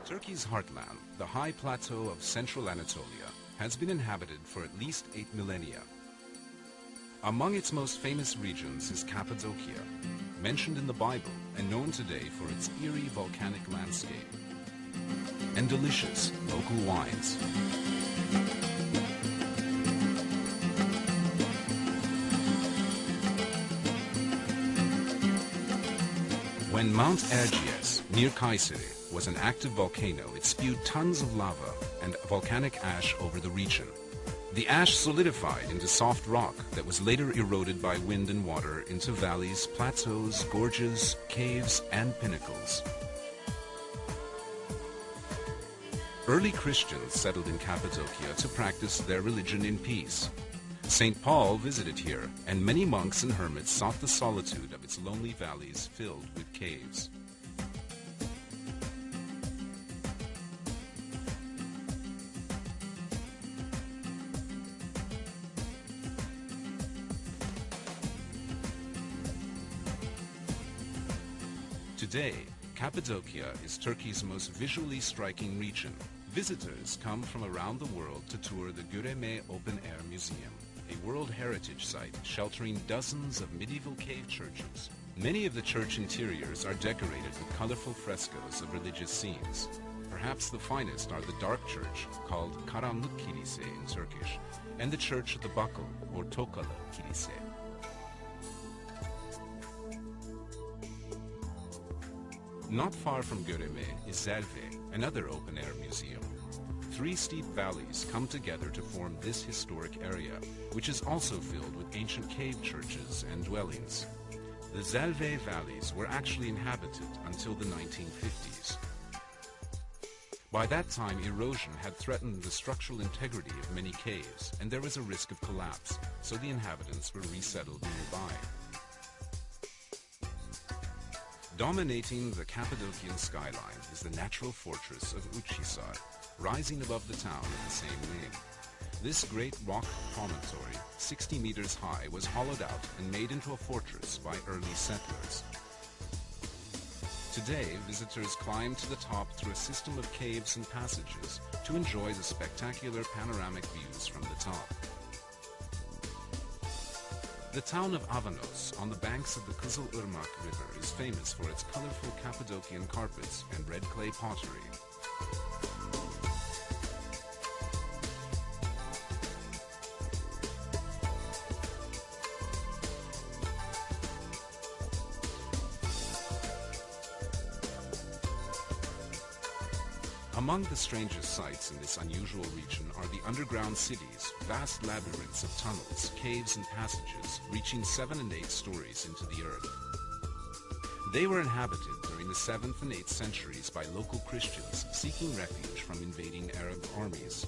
Turkey's heartland, the high plateau of central Anatolia, has been inhabited for at least 8 millennia. Among its most famous regions is Cappadocia, mentioned in the Bible and known today for its eerie volcanic landscape and delicious local wines. When Mount Erciyes, near Kayseri, was an active volcano, it spewed tons of lava and volcanic ash over the region. The ash solidified into soft rock that was later eroded by wind and water into valleys, plateaus, gorges, caves, and pinnacles. Early Christians settled in Cappadocia to practice their religion in peace. St. Paul visited here, and many monks and hermits sought the solitude of its lonely valleys filled with caves. Today, Cappadocia is Turkey's most visually striking region. Visitors come from around the world to tour the Göreme Open Air Museum, a World Heritage Site sheltering dozens of medieval cave churches. Many of the church interiors are decorated with colorful frescoes of religious scenes. Perhaps the finest are the dark church, called Karanlık Kilise in Turkish, and the church of the Buckle, or Tokalı Kilise. Not far from Göreme is Zelve, another open-air museum. 3 steep valleys come together to form this historic area, which is also filled with ancient cave churches and dwellings. The Zelve valleys were actually inhabited until the 1950s. By that time, erosion had threatened the structural integrity of many caves, and there was a risk of collapse, so the inhabitants were resettled nearby. Dominating the Cappadocian skyline is the natural fortress of Uçhisar, rising above the town of the same name. This great rock promontory, 60 meters high, was hollowed out and made into a fortress by early settlers. Today, visitors climb to the top through a system of caves and passages to enjoy the spectacular panoramic views from the top. The town of Avanos, on the banks of the Kızılırmak River, is famous for its colorful Cappadocian carpets and red clay pottery. Among the strangest sights in this unusual region are the underground cities, vast labyrinths of tunnels, caves and passages reaching 7 and 8 stories into the earth. They were inhabited during the 7th and 8th centuries by local Christians seeking refuge from invading Arab armies.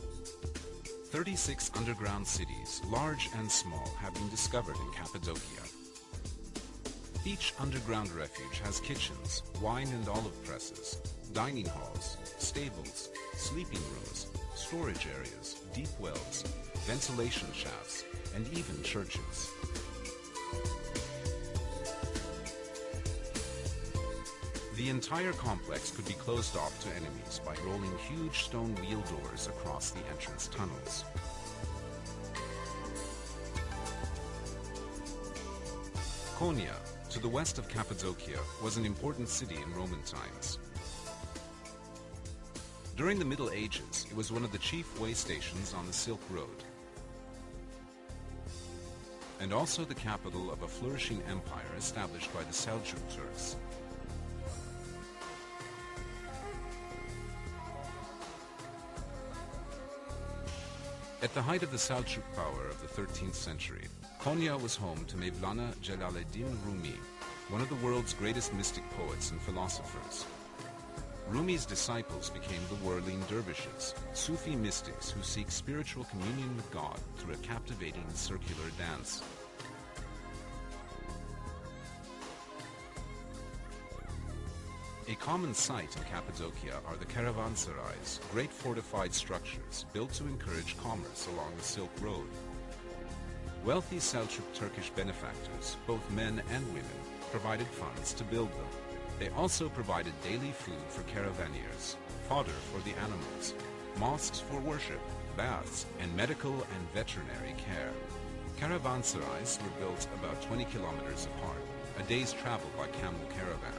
36 underground cities, large and small, have been discovered in Cappadocia. Each underground refuge has kitchens, wine and olive presses, dining halls, stables, sleeping rooms, storage areas, deep wells, ventilation shafts, and even churches. The entire complex could be closed off to enemies by rolling huge stone wheel doors across the entrance tunnels. Konya, to the west of Cappadocia, was an important city in Roman times. During the Middle Ages, it was one of the chief way stations on the Silk Road, and also the capital of a flourishing empire established by the Seljuk Turks. At the height of the Seljuk power of the 13th century, Konya was home to Mevlana Celaleddin Rumi, one of the world's greatest mystic poets and philosophers. Rumi's disciples became the whirling dervishes, Sufi mystics who seek spiritual communion with God through a captivating circular dance. A common sight in Cappadocia are the caravanserais, great fortified structures built to encourage commerce along the Silk Road. Wealthy Seljuk Turkish benefactors, both men and women, provided funds to build them. They also provided daily food for caravaneers, fodder for the animals, mosques for worship, baths, and medical and veterinary care. Caravanserais were built about 20 kilometers apart, a day's travel by camel caravan.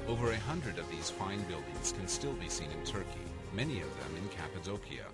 Over 100 of these fine buildings can still be seen in Turkey, many of them in Cappadocia.